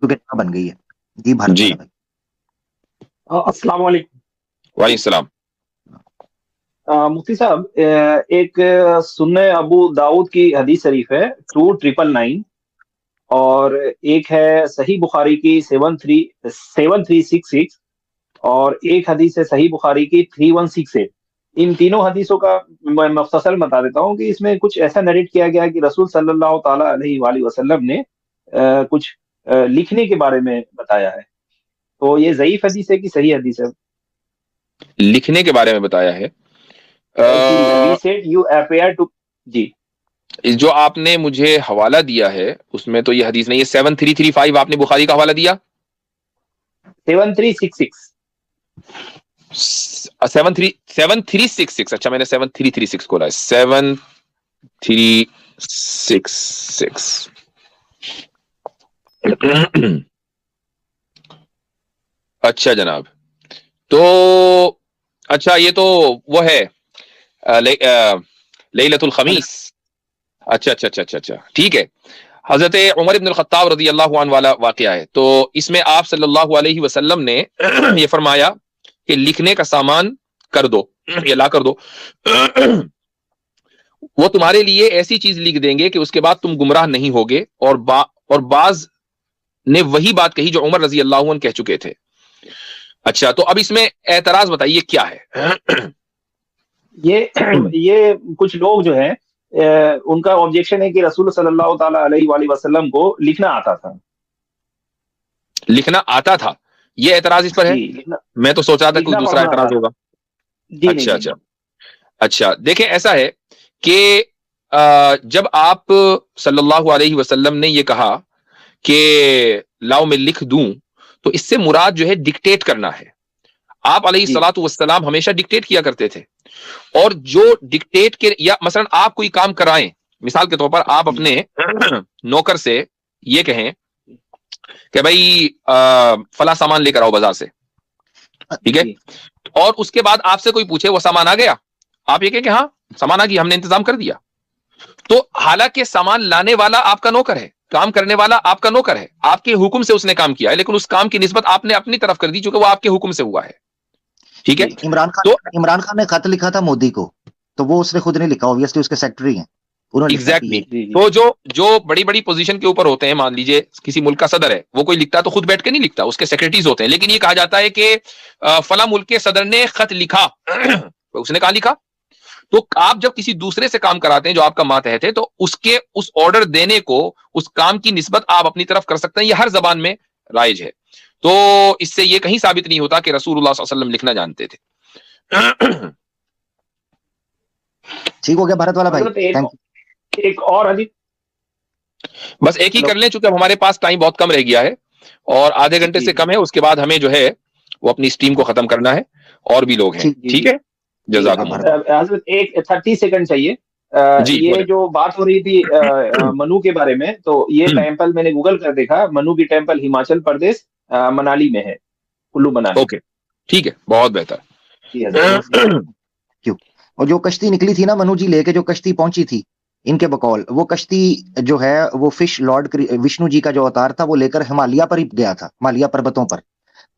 کیونکہ بن گئی ہے. جی بھارت جی والا بھائی. السلام علیکم. وعلیکم السلام. مفتی صاحب، ایک سنن ابو داؤد کی حدیث شریف ہے 2999، اور ایک ہے صحیح بخاری کی 7366، اور ایک حدیث ہے صحیح بخاری کی 3168. ان تینوں حدیثوں کا میں مختصر بتا دیتا ہوں کہ اس میں کچھ ایسا نریٹ کیا گیا ہے کہ رسول صلی اللہ تعالی علیہ وآلہ وسلم نے کچھ لکھنے کے بارے میں بتایا ہے. تو یہ ضعیف حدیث ہے کہ صحیح حدیث ہے؟ لکھنے کے بارے میں بتایا ہے. جی we said you appear to. جی جو آپ نے مجھے حوالہ دیا ہے اس میں تو یہ حدیث نہیں ہے. 7335 آپ نے بخاری کا حوالہ دیا. 7366. 7366. اچھا میں نے 7336 کھولا ہے. 7366. اچھا جناب. تو اچھا یہ تو وہ ہے لیلۃ الخمیس. اچھا اچھا اچھا اچھا اچھا ٹھیک ہے. حضرت عمر ابن الخطاب رضی اللہ عنہ والا واقعہ ہے. تو اس میں آپ صلی اللہ علیہ وسلم نے یہ فرمایا کہ لکھنے کا سامان کر دو یا لا کر دو. وہ تمہارے لیے ایسی چیز لکھ دیں گے کہ اس کے بعد تم گمراہ نہیں ہوگے. اور بعض نے وہی بات کہی جو عمر رضی اللہ عنہ کہہ چکے تھے. اچھا تو اب اس میں اعتراض بتائیے کیا ہے. یہ کچھ لوگ جو ہیں ان کا آبجیکشن ہے کہ رسول صلی اللہ تعالی علیہ وآلہ وسلم کو لکھنا آتا تھا. لکھنا آتا تھا یہ اعتراض اس پر ہے. جی میں تو سوچا تھا کوئی دوسرا اعتراض ہوگا. جی اچھا اچھا اچھا دیکھیں ایسا ہے کہ جب آپ صلی اللہ علیہ وسلم نے یہ کہا کہ لاؤ میں لکھ دوں تو اس سے مراد جو ہے ڈکٹیٹ کرنا ہے. آپ علیہ الصلوۃ والسلام ہمیشہ ڈکٹیٹ کیا کرتے تھے. اور جو ڈکٹیٹ کے یا مثلا آپ کوئی کام کرائیں, مثال کے طور پر آپ اپنے نوکر سے یہ کہیں کہ بھائی فلاں سامان لے کر آؤ بازار سے, ٹھیک ہے, اور اس کے بعد آپ سے کوئی پوچھے وہ سامان آ گیا, آپ یہ کہیں کہ ہاں سامان آ گیا, ہم نے انتظام کر دیا. تو حالانکہ سامان لانے والا آپ کا نوکر ہے, کام کرنے والا آپ کا نوکر ہے, آپ کے حکم سے اس نے کام کیا ہے, لیکن اس کام کی نسبت آپ نے اپنی طرف کر دی چونکہ وہ آپ کے حکم سے ہوا ہے. ٹھیک ہے. عمران خان نے خط لکھا تھا مودی کو, تو وہ اس نے خود نہیں لکھا, اوبویسلی اس کے سیکرٹری ہیں, انہوں نے لکھا. تو جو بڑی بڑی پوزیشن کے اوپر ہوتے ہیں, مان لیجئے کسی ملک کا صدر ہے, وہ کوئی لکھتا ہے تو خود بیٹھ کے نہیں لکھتا, اس کے سیکرٹریز ہوتے ہیں. لیکن یہ کہا جاتا ہے کہ فلاں ملک کے صدر نے خط لکھا, اس نے کہا لکھا. تو آپ جب کسی دوسرے سے کام کراتے ہیں جو آپ کا ماتحت ہے, تو اس آرڈر دینے کو, اس کام کی نسبت آپ اپنی طرف کر سکتے ہیں. یہ ہر زبان میں رائج ہے. تو اس سے یہ کہیں ثابت نہیں ہوتا کہ رسول اللہ صلی اللہ علیہ وسلم لکھنا جانتے تھے. ٹھیک ہو گیا بھارت والا بھائی. ایک اور حدیث بس ایک ہی کر لیں چونکہ ہمارے پاس ٹائم بہت کم رہ گیا ہے اور آدھے گھنٹے سے کم ہے. اس کے بعد ہمیں جو ہے وہ اپنی اسٹریم کو ختم کرنا ہے, اور بھی لوگ ہیں. ٹھیک ہے, جزاکم اللہ. حضرت ایک 30 سیکنڈ چاہیے. یہ جو بات ہو رہی تھی منو کے بارے میں, تو یہ ٹیمپل میں نے گوگل کر دیکھا, منو کی ٹیمپل ہماچل پردیش منالی میں ہے, کلو منالی. اوکے ٹھیک ہے, بہت بہتر. اور جو کشتی نکلی تھی نا منو جی لے کے, جو کشتی پہنچی تھی ان کے بقول, وہ کشتی جو ہے وہ فش لارڈ وشنو جی کا جو اوتار تھا وہ لے کر ہمالیہ پر ہی گیا تھا, ہمالیہ پربتوں پر,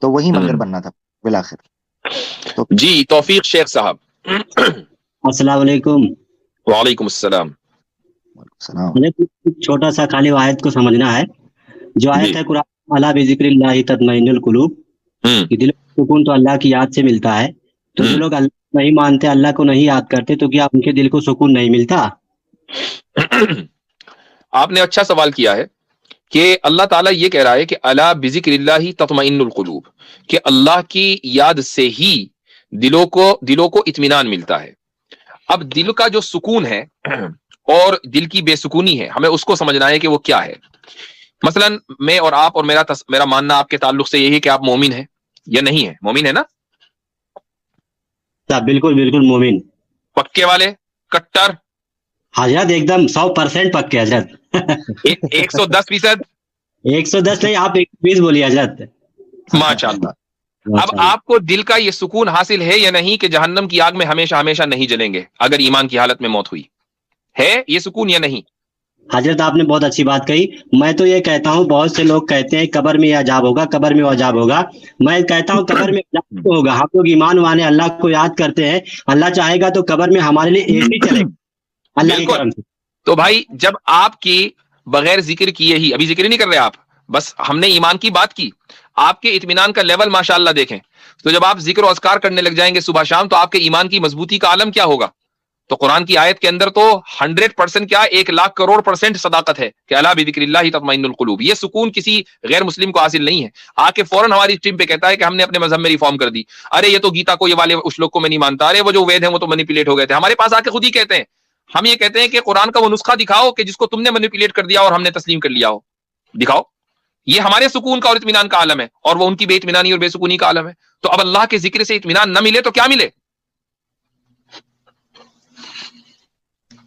تو وہی مندر بننا تھا بالآخر. تو جی توفیق شیخ صاحب. السلام علیکم. وعلیکم السلام. مجھے چھوٹا سا خالی آیت کو سمجھنا ہے. جو آیت ہے قرآن الا بذکر اللہ تطمئن القلوب, دل کو سکون تو اللہ کی یاد سے ملتا ہے. تو جو لوگ اللہ نہیں مانتے, اللہ کو نہیں یاد کرتے, تو کیا ان کے دل کو سکون نہیں ملتا؟ آپ نے اچھا سوال کیا ہے کہ اللہ تعالیٰ یہ کہہ رہا ہے کہ الا بذکر اللہ تطمئن القلوب, کہ اللہ کی یاد سے ہی دلوں کو اطمینان ملتا ہے. اب دل کا جو سکون ہے اور دل کی بے سکونی ہے, ہمیں اس کو سمجھنا ہے کہ وہ کیا ہے. مثلا میں اور آپ اور میرا ماننا آپ کے تعلق سے یہی ہے کہ آپ مومن ہیں یا نہیں ہے؟ مومن ہے نا؟ بالکل بالکل مومن. پکے والے, کٹر حضرت ایک دم 100% پکے حضرت. 110%. 110 نہیں, آپ 120 بولیے حضرت. ماشاءاللہ. اب آپ کو دل کا یہ سکون حاصل ہے یا نہیں کہ جہنم کی آگ میں ہمیشہ ہمیشہ نہیں جلیں گے اگر ایمان کی حالت میں موت ہوئی؟ ہے یہ سکون یا نہیں؟ حضرت آپ نے بہت اچھی بات کہی. میں تو یہ کہتا ہوں بہت سے لوگ کہتے ہیں قبر میں عذاب ہوگا، قبر میں عذاب ہوگا. میں کہتا ہوں قبر میں عذاب تو ہوگا. ہم لوگ ایمان والے اللہ کو یاد کرتے ہیں، اللہ چاہے گا تو قبر میں ہمارے لیے اے سی چلے گا اللہ کی کرم سے. تو بھائی جب آپ کی بغیر ذکر کیے ہی، ابھی ذکر نہیں کر رہے آپ، بس ہم نے ایمان کی بات کی، آپ کے اطمینان کا لیول ماشاءاللہ دیکھیں. تو جب آپ ذکر و اذکار کرنے لگ جائیں گے صبح شام تو آپ کے ایمان کی مضبوطی کا عالم کیا ہوگا. تو قرآن کی آیت کے اندر تو 100% کیا 1,00,000,000,000% صداقت ہے کہ الا بذکر اللہ تطمئن القلوب. یہ سکون کسی غیر مسلم کو حاصل نہیں ہے. آ کے فوراً ہماری ٹیم پہ کہتا ہے کہ ہم نے اپنے مذہب میں ریفارم کر دی، ارے یہ تو گیتا کو، یہ والے اس لوگ کو میں نہیں مانتا، ارے وہ جو وید ہیں وہ تو مینیپولیٹ ہو گئے تھے. ہمارے پاس آ کے خود ہی کہتے ہیں، ہم یہ کہتے ہیں کہ قرآن کا وہ نسخہ دکھاؤ کہ جس کو تم نے مینیپولیٹ کر دیا اور ہم نے تسلیم کر لیا ہو، دکھاؤ. یہ ہمارے سکون کا اور اطمینان کا عالم ہے، اور وہ ان کی بے اطمینانی اور بے سکونی کا عالم ہے. تو اب اللہ کے ذکر سے اطمینان نہ ملے تو کیا ملے؟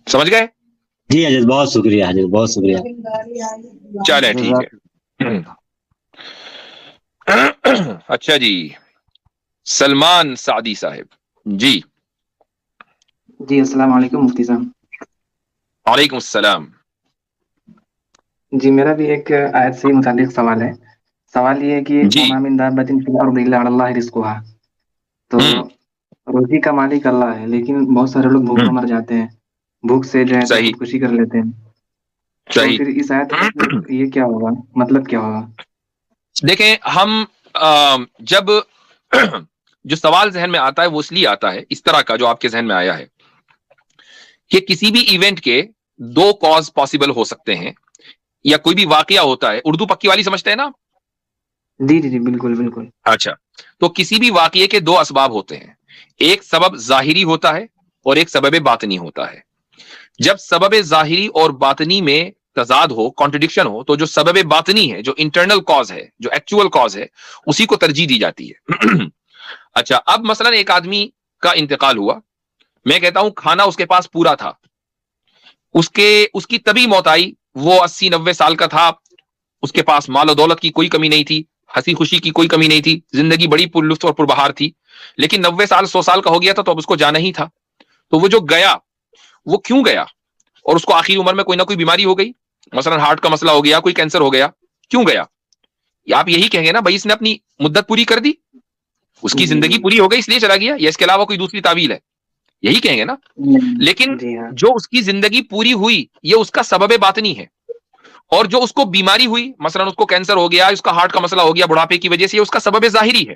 سمجھ گئے؟ جی حضرت بہت شکریہ، حضرت بہت شکریہ. چلیں ٹھیک ہے. اچھا جی، سلمان سعدی صاحب جی. جی السلام علیکم مفتی صاحب. وعلیکم السلام. جی میرا بھی ایک آیت سے متعلق سوال ہے. سوال یہ ہے کہ جی وما من دابۃ فی الارض الا علی اللہ رزقها. تو روزی کا مالک اللہ ہے، لیکن بہت سارے لوگ بھوک مر جاتے ہیں، بھوک سے جو ہے تو صحیح خودکشی کر لیتے ہیں. تو صحیح. پھر اس آیت کا یہ کیا ہوگا، مطلب کیا ہوگا؟ دیکھیں ہم جب جو سوال ذہن میں آتا ہے وہ اس لیے آتا ہے اس طرح کا جو آپ کے ذہن میں آیا ہے کہ کسی بھی ایونٹ کے دو کاز پاسبل ہو سکتے ہیں، یا کوئی بھی واقعہ ہوتا ہے. اردو پکی والی سمجھتے ہیں نا؟ جی جی جی بالکل بالکل. اچھا، تو کسی بھی واقعے کے دو اسباب ہوتے ہیں، ایک سبب ظاہری ہوتا ہے اور ایک سبب باطنی ہوتا ہے. جب سبب ظاہری اور باطنی میں تضاد ہو، کانٹرڈکشن ہو، تو جو سبب باطنی ہے، جو انٹرنل کاز ہے، جو ایکچوئل کاز ہے، اسی کو ترجیح دی جاتی ہے. اچھا، اب مثلا ایک آدمی کا انتقال ہوا، میں کہتا ہوں کھانا اس کے پاس پورا تھا، اس کی طبی موت آئی، وہ 80-90 سال کا تھا، اس کے پاس مال و دولت کی کوئی کمی نہیں تھی، ہنسی خوشی کی کوئی کمی نہیں تھی، زندگی بڑی پر لطف اور پربہار تھی، لیکن 90 سال 100 سال کا ہو گیا تھا تو اب اس کو جانا ہی تھا. تو وہ جو گیا وہ کیوں گیا؟ اور اس کو آخری عمر میں کوئی نہ کوئی بیماری ہو گئی، مثلا ہارٹ کا مسئلہ ہو گیا، کوئی کینسر ہو گیا، کیوں گیا؟ یا آپ یہی کہیں گے نا بھائی اس نے اپنی مدت پوری کر دی، اس کی زندگی پوری ہو گئی اس لیے چلا گیا، یا اس کے علاوہ کوئی دوسری تعویل ہے؟ یہی کہیں گے نا. لیکن جو اس کی زندگی پوری ہوئی یہ اس کا سبب باطنی ہے، اور جو اس کو بیماری ہوئی، مثلا اس کو کینسر ہو گیا، اس کا ہارٹ کا مسئلہ ہو گیا بڑھاپے کی وجہ سے، یہ اس کا سبب ظاہری ہے.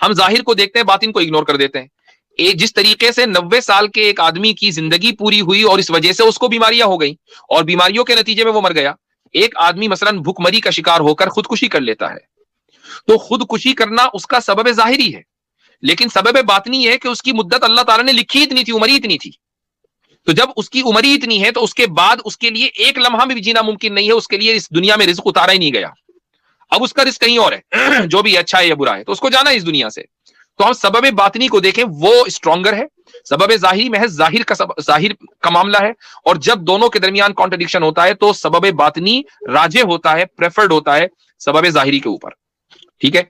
ہم ظاہر کو دیکھتے ہیں، باطن کو اگنور کر دیتے ہیں. جس طریقے سے 90 سال کے ایک آدمی کی زندگی پوری ہوئی اور اس وجہ سے اس کو بیماریاں ہو گئیں اور بیماریوں کے نتیجے میں وہ مر گیا، ایک آدمی مثلا بھوک مری کا شکار ہو کر خودکشی کر لیتا ہے، تو خودکشی کرنا اس کا سبب ظاہری ہے، لیکن سبب باطنی یہ ہے کہ اس کی مدت اللہ تعالیٰ نے لکھی اتنی تھی، عمر ہی اتنی تھی. تو جب اس کی عمر ہی اتنی ہے تو اس کے بعد اس کے لیے ایک لمحہ بھی جینا ممکن نہیں ہے، اس کے لیے اس دنیا میں رزق اتارا ہی نہیں گیا. اب اس کا رزق کہیں اور ہے، جو بھی اچھا ہے یا برا ہے تو اس کو جانا ہے اس دنیا سے. تو ہم سبب باطنی کو دیکھیں، وہ اسٹرانگر ہے. سبب ظاہری محض ظاہر کا معاملہ ہے، اور جب دونوں کے درمیان کانٹرڈکشن ہوتا ہے تو سبب باطنی راجح ہوتا ہے، پریفرڈ ہوتا ہے سبب ظاہری کے اوپر. ٹھیک ہے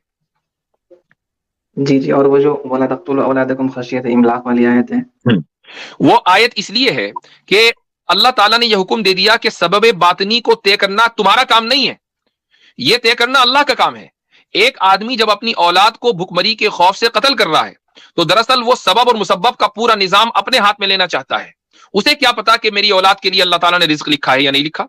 جی جی. اور وہ جو وَلَا تَقْتُلُوا أَوْلَادَكُمْ خَشْيَةَ إِمْلَاقٍ والی آیت ہے، وہ آیت اس لیے ہے کہ اللہ تعالیٰ نے یہ حکم دے دیا کہ سبب باطنی کو طے کرنا تمہارا کام نہیں ہے، یہ طے کرنا اللہ کا کام ہے. ایک آدمی جب اپنی اولاد کو بھوک مری کے خوف سے قتل کر رہا ہے تو دراصل وہ سبب اور مسبب کا پورا نظام اپنے ہاتھ میں لینا چاہتا ہے. اسے کیا پتا کہ میری اولاد کے لیے اللہ تعالیٰ نے رزق لکھا ہے یا نہیں لکھا،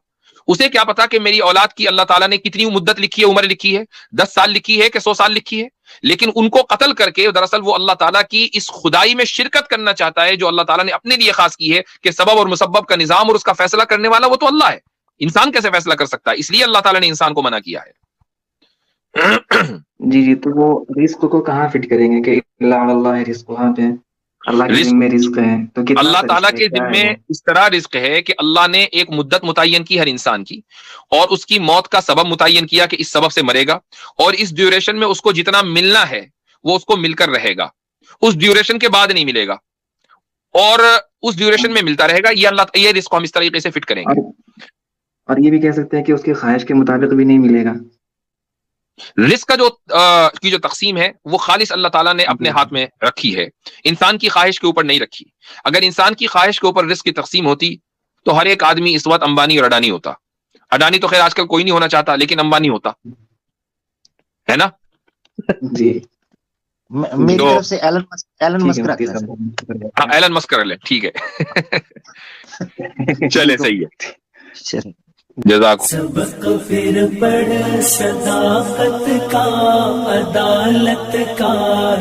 اسے کیا پتا کہ میری اولاد کی اللہ تعالیٰ نے کتنی مدت لکھی ہے، عمر لکھی ہے، 10 سال لکھی ہے کہ 100 سال لکھی ہے. لیکن ان کو قتل کر کے دراصل وہ اللہ تعالیٰ کی اس خدائی میں شرکت کرنا چاہتا ہے جو اللہ تعالیٰ نے اپنے لیے خاص کی ہے، کہ سبب اور مسبب کا نظام اور اس کا فیصلہ کرنے والا وہ تو اللہ ہے، انسان کیسے فیصلہ کر سکتا ہے؟ اس لیے اللہ تعالیٰ نے انسان کو منع کیا ہے. جی جی. تو وہ رزق کو کہاں فٹ کریں گے کہ اللہ اللہ رزق، وہاں پہ اللہ کے ذمہ رزق ہے تو کتنا اللہ تعالیٰ کے کیا ذمے ہے؟ اس طرح رزق ہے کہ اللہ نے ایک مدت متعین کی ہر انسان کی، اور اس کی موت کا سبب متعین کیا کہ اس سبب سے مرے گا، اور اس ڈیوریشن میں اس کو جتنا ملنا ہے وہ اس کو مل کر رہے گا، اس ڈیوریشن کے بعد نہیں ملے گا، اور اس ڈیوریشن میں ملتا رہے گا. یہ رزق ہم اس طریقے سے فٹ کریں گے. اور یہ بھی کہہ سکتے ہیں کہ اس کی خواہش کے مطابق بھی نہیں ملے گا. رزق کا جو تقسیم ہے وہ خالص اللہ تعالیٰ نے اپنے ہاتھ میں رکھی ہے، انسان کی خواہش کے اوپر نہیں رکھی. اگر انسان کی خواہش کے اوپر رزق کی تقسیم ہوتی تو ہر ایک آدمی اس وقت امبانی اور اڈانی ہوتا. اڈانی تو خیر آج کل کوئی نہیں ہونا چاہتا, لیکن امبانی ہوتا ہے نا. جی میری طرف سے ایلن مسک رکھتے ہیں. ہاں ایلن مسک کر لیں, ٹھیک ہے. چلے صحیح ہے, جزاک. سبق پھر پڑھ صداقت کا, عدالت کا,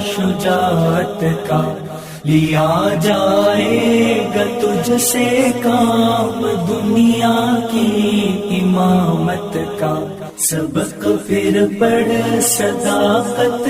شجاعت کا, لیا جائے گا تجھ سے کام دنیا کی امامت کا. سبق پھر پڑھ صداقت